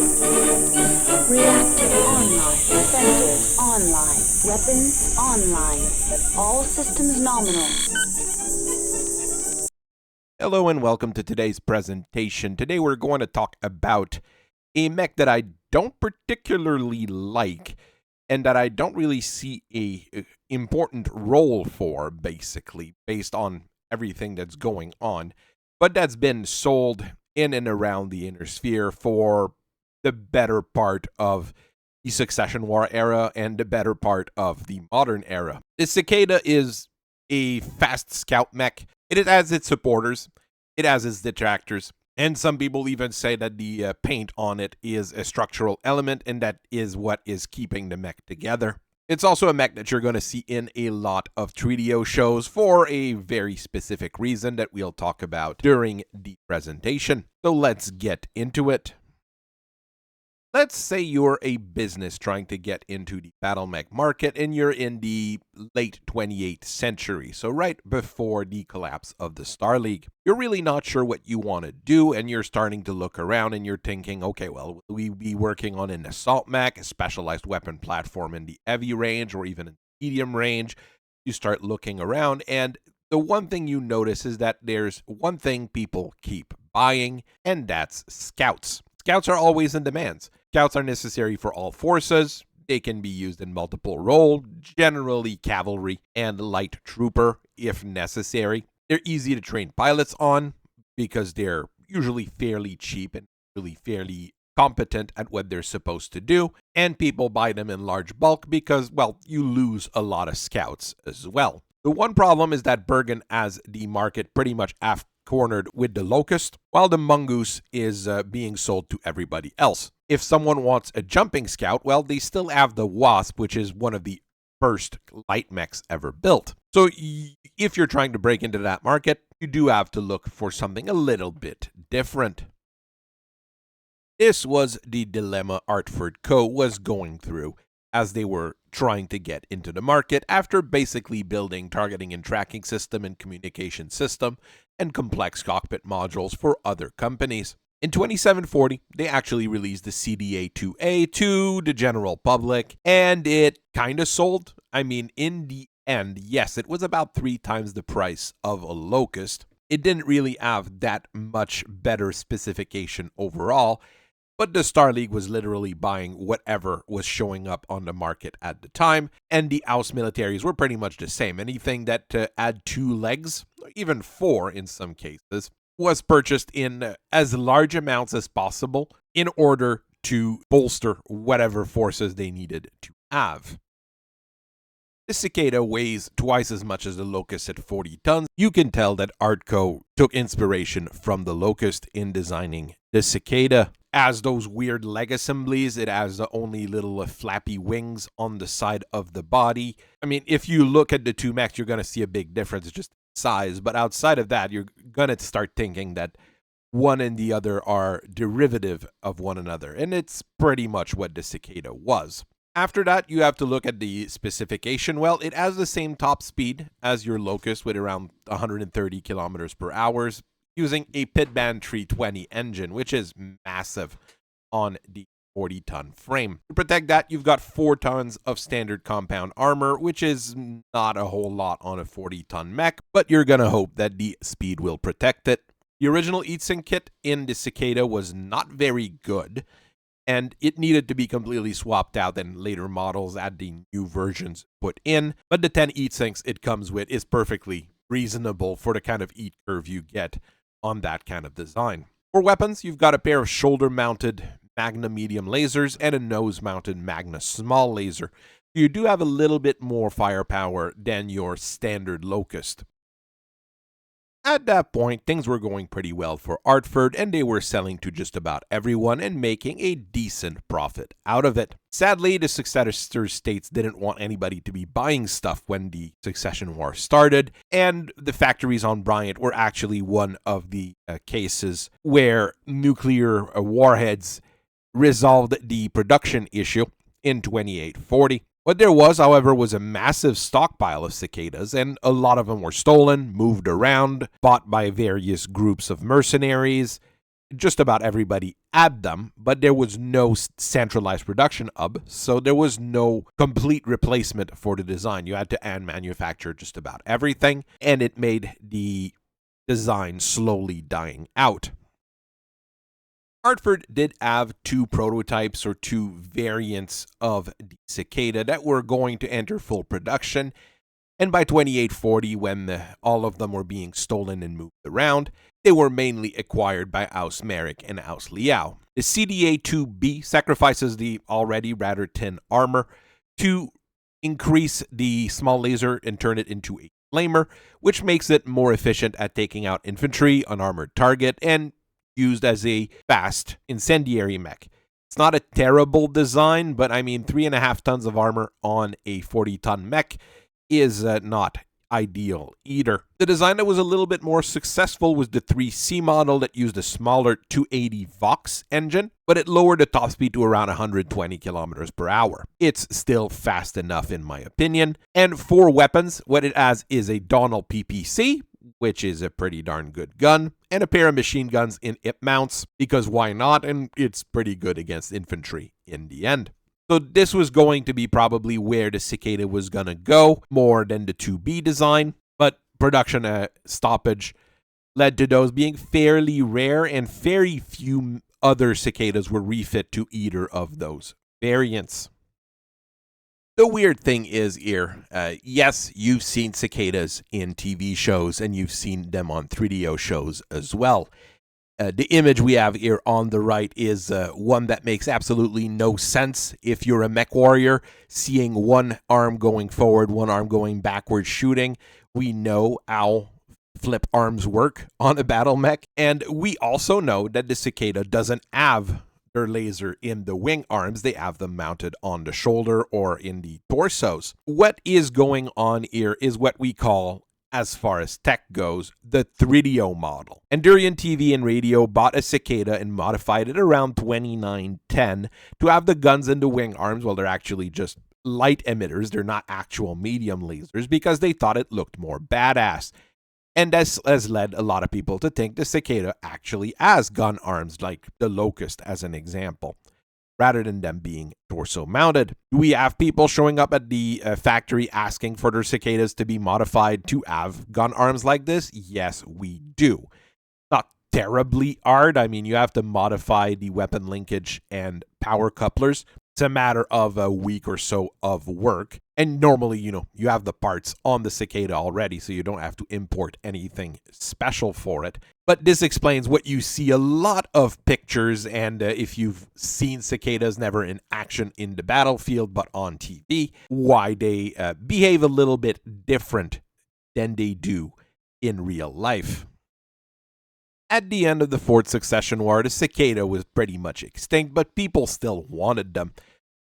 Reactor online. Sensors online. Weapons online. All systems nominal. Hello and welcome to today's presentation. Today we're going to talk about a mech that I don't particularly like and that I don't really see a important role for, basically, based on everything that's going on, but that's been sold in and around the Inner Sphere for the better part of the Succession War era and the better part of the modern era. The Cicada is a fast scout mech. It has its supporters, it has its detractors, and some people even say that the paint on it is a structural element, and that is what is keeping the mech together. It's also a mech that you're going to see in a lot of 3DO shows for a very specific reason that we'll talk about during the presentation. So let's get into it. Let's say you're a business trying to get into the battle mech market and you're in the late 28th century, so right before the collapse of the Star League. You're really not sure what you want to do, and you're starting to look around and you're thinking, okay, well, will we be working on an assault mech, a specialized weapon platform in the heavy range or even in the medium range? You start looking around, and the one thing you notice is that there's one thing people keep buying, and that's scouts. Scouts are always in demand. Scouts are necessary for all forces. They can be used in multiple roles, generally cavalry and light trooper if necessary. They're easy to train pilots on because they're usually fairly cheap and really fairly competent at what they're supposed to do. And people buy them in large bulk because, well, you lose a lot of scouts as well. The one problem is that Bergen has the market pretty much cornered with the Locust, while the Mongoose is being sold to everybody else. If someone wants a jumping scout, well, they still have the Wasp, which is one of the first light mechs ever built. So if you're trying to break into that market, you do have to look for something a little bit different. This was the dilemma Artford Co was going through as they were trying to get into the market after basically building targeting and tracking system and communication system and complex cockpit modules for other companies. In 2740, they actually released the CDA-2A to the general public, and it kind of sold. I mean, in the end, yes, it was about 3 times the price of a Locust. It didn't really have that much better specification overall, but the Star League was literally buying whatever was showing up on the market at the time, and the House militaries were pretty much the same. Anything that had 2 legs, even 4 in some cases, was purchased in as large amounts as possible in order to bolster whatever forces they needed to have. The Cicada weighs twice as much as the Locust at 40 tons. You can tell that Artco took inspiration from the Locust in designing the Cicada. As those weird leg assemblies, it has the only little flappy wings on the side of the body. I mean, if you look at the 2 mechs, you're going to see a big difference just in size, but outside of that, you're going to start thinking that one and the other are derivative of one another, and it's pretty much what the Cicada was. After that, you have to look at the specification. Well, it has the same top speed as your Locust with around 130 kilometers per hour, using a Pitman 320 engine, which is massive on the 40-ton frame. To protect that, you've got 4 tons of standard compound armor, which is not a whole lot on a 40-ton mech, but you're gonna hope that the speed will protect it. The original heatsink kit in the Cicada was not very good, and it needed to be completely swapped out, and later models had the new versions put in, but the 10 heatsinks it comes with is perfectly reasonable for the kind of heat curve you get on that kind of design. For weapons, you've got a pair of shoulder-mounted Magna medium lasers and a nose-mounted Magna small laser. You do have a little bit more firepower than your standard Locust. At that point, things were going pretty well for Artford, and they were selling to just about everyone and making a decent profit out of it. Sadly, the successor states didn't want anybody to be buying stuff when the Succession War started, and the factories on Bryant were actually one of the cases where nuclear warheads resolved the production issue in 2840. What there was, however, was a massive stockpile of cicadas, and a lot of them were stolen, moved around, bought by various groups of mercenaries, just about everybody had them, but there was no centralized production of, so there was no complete replacement for the design. You had to hand manufacture just about everything, and it made the design slowly dying out. Artford did have two prototypes or two variants of the Cicada that were going to enter full production, and by 2840, when all of them were being stolen and moved around, they were mainly acquired by Aus Merrick and Aus Liao. The CDA-2B sacrifices the already rather thin armor to increase the small laser and turn it into a flamer, which makes it more efficient at taking out infantry, unarmored target, and used as a fast incendiary mech. It's not a terrible design, but I mean 3.5 tons of armor on a 40-ton mech is not ideal either. The design that was a little bit more successful was the 3C model that used a smaller 280 Vox engine, but it lowered the top speed to around 120 kilometers per hour. It's still fast enough in my opinion. And for weapons, what it has is a Donnell PPC, which is a pretty darn good gun, and a pair of machine guns in IP mounts, because why not? And it's pretty good against infantry in the end. So this was going to be probably where the Cicada was going to go, more than the 2B design, but production stoppage led to those being fairly rare, and very few other Cicadas were refit to either of those variants. The weird thing is here, yes, you've seen Cicadas in TV shows, and you've seen them on 3DO shows as well. The image we have here on the right is one that makes absolutely no sense. If you're a Mechwarrior, seeing one arm going forward, one arm going backward shooting, we know how flip arms work on a battle mech. And we also know that the Cicada doesn't have their laser in the wing arms. They have them mounted on the shoulder or in the torsos. What is going on here is what we call, as far as tech goes, the 3DO model. Endurian TV and Radio bought a Cicada and modified it around 2910 to have the guns and the wing arms. Well, they're actually just light emitters. They're not actual medium lasers, because they thought it looked more badass. And this has led a lot of people to think the Cicada actually has gun arms, like the Locust as an example, rather than them being torso mounted. We have people showing up at the factory asking for their Cicadas to be modified to have gun arms like this. Yes, we do. Not terribly hard. I mean, you have to modify the weapon linkage and power couplers. It's a matter of a week or so of work. And normally, you have the parts on the Cicada already, so you don't have to import anything special for it. But this explains what you see a lot of pictures, and if you've seen Cicadas never in action in the battlefield, but on TV, why they behave a little bit different than they do in real life. At the end of the Fourth Succession War, the Cicada was pretty much extinct, but people still wanted them.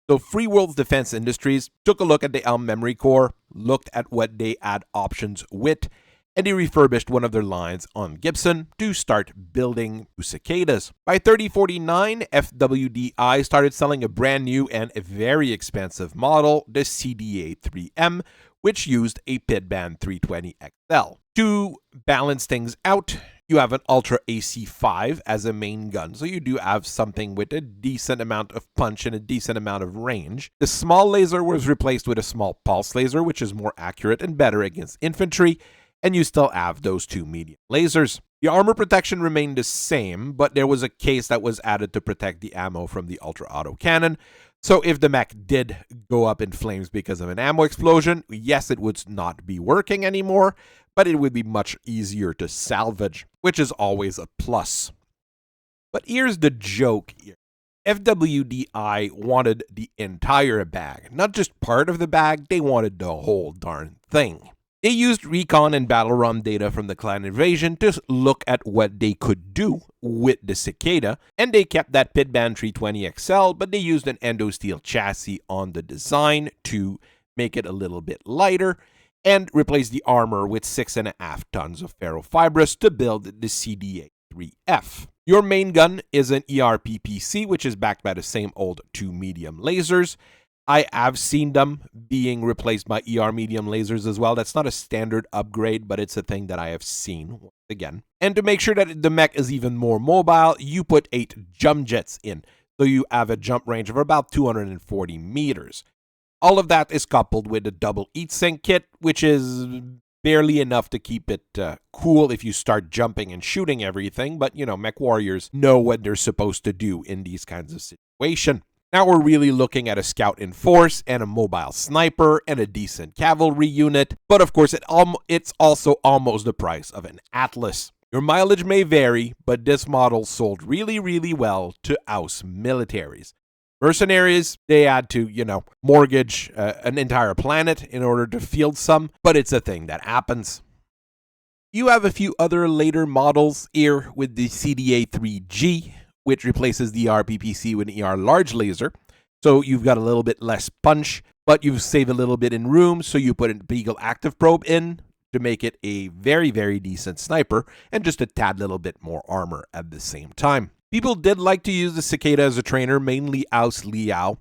So Free World Defense Industries took a look at the Elm Memory Core, looked at what they had options with, and they refurbished one of their lines on Gibson to start building Cicadas. By 3049, FWDI started selling a brand new and a very expensive model, the CDA-3M, which used a Pitband 320XL. To balance things out, you have an Ultra AC-5 as a main gun, so you do have something with a decent amount of punch and a decent amount of range. The small laser was replaced with a small pulse laser, which is more accurate and better against infantry, and you still have those two medium lasers. The armor protection remained the same, but there was a case that was added to protect the ammo from the Ultra Auto Cannon. So if the mech did go up in flames because of an ammo explosion, yes, it would not be working anymore, but it would be much easier to salvage, which is always a plus. But here's the joke here. FWDI wanted the entire bag, not just part of the bag, they wanted the whole darn thing. They used recon and battle ROM data from the Clan Invasion to look at what they could do with the Cicada, and they kept that Pitband 320XL, but they used an Endosteel chassis on the design to make it a little bit lighter, and replaced the armor with 6.5 tons of ferrofibrous to build the CDA-3F. Your main gun is an ERPPC, which is backed by the same old two medium lasers. I have seen them being replaced by ER medium lasers as well. That's not a standard upgrade, but it's a thing that I have seen once again. And to make sure that the mech is even more mobile, you put 8 jump jets in. So you have a jump range of about 240 meters. All of that is coupled with a double heat sink kit, which is barely enough to keep it cool if you start jumping and shooting everything. But, you know, Mechwarriors know what they're supposed to do in these kinds of situations. Now we're really looking at a scout in force and a mobile sniper and a decent cavalry unit. But of course, it's also almost the price of an Atlas. Your mileage may vary, but this model sold really, really well to US militaries. Mercenaries, they had to, you know, mortgage an entire planet in order to field some, but it's a thing that happens. You have a few other later models here with the CDA-3G, which replaces the RPPC with an ER large laser. So you've got a little bit less punch, but you've saved a little bit in room, so you put a Beagle active probe in to make it a very, very decent sniper, and just a tad little bit more armor at the same time. People did like to use the Cicada as a trainer, mainly Aus Liao,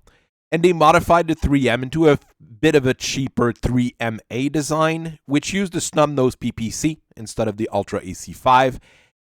and they modified the 3M into a bit of a cheaper 3MA design, which used the snub-nose PPC instead of the Ultra AC5,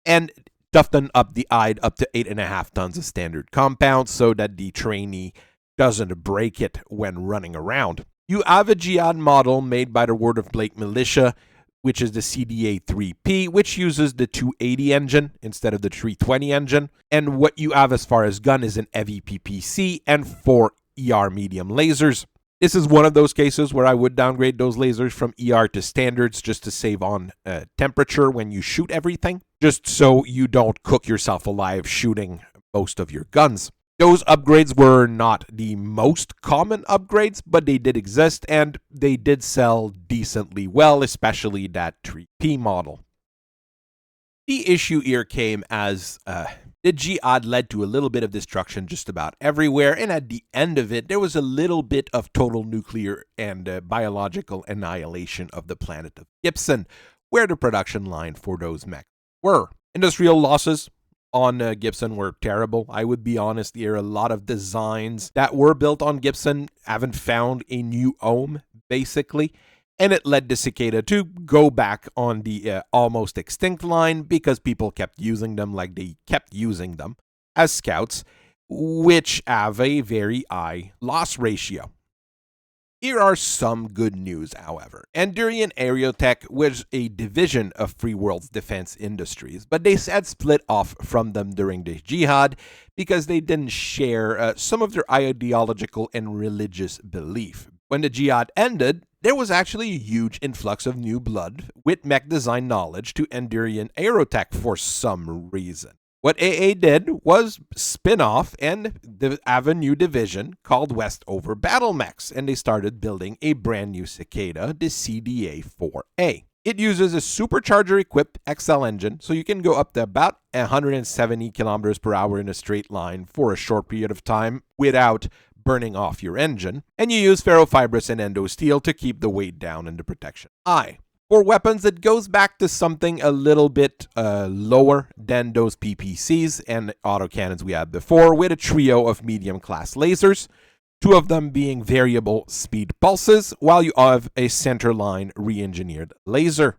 and toughened up the eye up to 8.5 tons of standard compound so that the trainee doesn't break it when running around. You have a Jihad model made by the Word of Blake Militia, which is the CDA-3P, which uses the 280 engine instead of the 320 engine. And what you have as far as gun is an heavy PPC and 4 ER medium lasers. This is one of those cases where I would downgrade those lasers from ER to standards just to save on temperature when you shoot everything, just so you don't cook yourself alive shooting most of your guns. Those upgrades were not the most common upgrades, but they did exist, and they did sell decently well, especially that 3P model. The issue here came as the Jihad led to a little bit of destruction just about everywhere, and at the end of it, there was a little bit of total nuclear and biological annihilation of the planet of Gibson, where the production line for those mechs were. Industrial losses on Gibson were terrible. I would be honest here, a lot of designs that were built on Gibson haven't found a new home, basically. And it led the Cicada to go back on the almost extinct line because people kept using them like they kept using them as scouts, which have a very high loss ratio. Here are some good news, however. Endurian Aerotech was a division of Free World's defense industries, but they had split off from them during the Jihad because they didn't share some of their ideological and religious belief. When the Jihad ended, there was actually a huge influx of new blood with mech design knowledge to Endurian Aerotech for some reason. What AA did was spin off and have a new division called Westover Battle Mechs, and they started building a brand new Cicada, the CDA-4A. It uses a supercharger-equipped XL engine, so you can go up to about 170 kilometers per hour in a straight line for a short period of time without burning off your engine, and you use ferrofibrous and endo steel to keep the weight down and the protection high. For weapons, it goes back to something a little bit lower than those PPCs and autocannons we had before, with a trio of medium-class lasers, 2 of them being variable speed pulses, while you have a centerline re-engineered laser.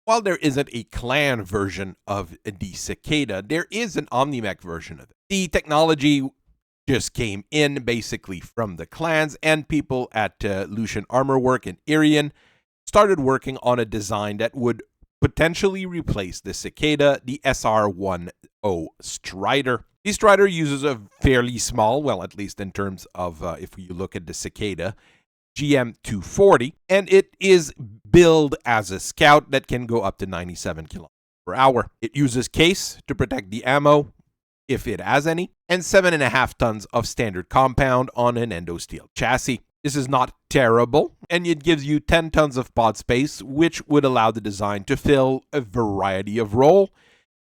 While there isn't a clan version of the Cicada, there is an OmniMech version of it. The technology just came in basically from the clans, and people at Lucian Armor Work in Irian started working on a design that would potentially replace the Cicada, the SR-10 Strider. The Strider uses a fairly small, well, at least in terms of if you look at the Cicada, GM240, and it is billed as a scout that can go up to 97 kilometers per hour. It uses case to protect the ammo, if it has any, and 7.5 tons of standard compound on an endo steel chassis. This is not terrible, and it gives you 10 tons of pod space, which would allow the design to fill a variety of role,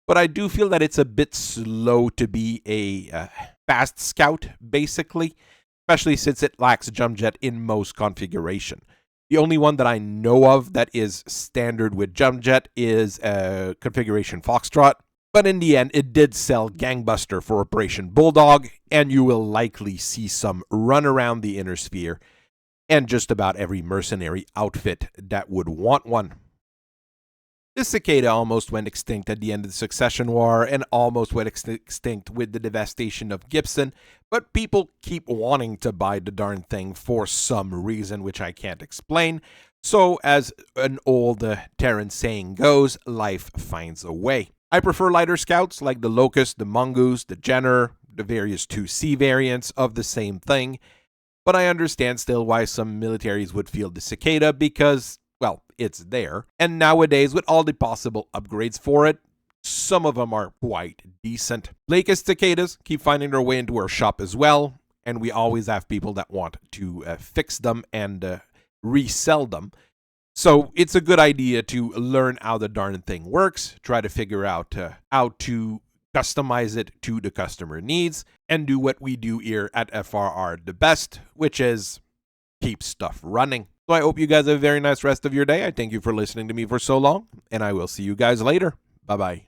but I do feel that it's a bit slow to be a fast scout, basically, especially since it lacks jump jet in most configuration. The only one that I know of that is standard with jump jet is configuration Foxtrot, But in the end, it did sell gangbuster for Operation Bulldog, and you will likely see some run around the inner sphere and just about every mercenary outfit that would want one. The Cicada almost went extinct at the end of the Succession War and almost went extinct with the devastation of Gibson, but people keep wanting to buy the darn thing for some reason which I can't explain. So as an old Terran saying goes, life finds a way. I prefer lighter scouts like the Locust, the Mongoose, the Jenner, the various 2C variants of the same thing, but I understand still why some militaries would field the Cicada because, well, it's there. And nowadays, with all the possible upgrades for it, some of them are quite decent. Latest Cicadas keep finding their way into our shop as well, and we always have people that want to fix them and resell them. So it's a good idea to learn how the darn thing works, try to figure out how to customize it to the customer needs, and do what we do here at FRR the best, which is keep stuff running. So I hope you guys have a very nice rest of your day. I thank you for listening to me for so long, and I will see you guys later. Bye-bye.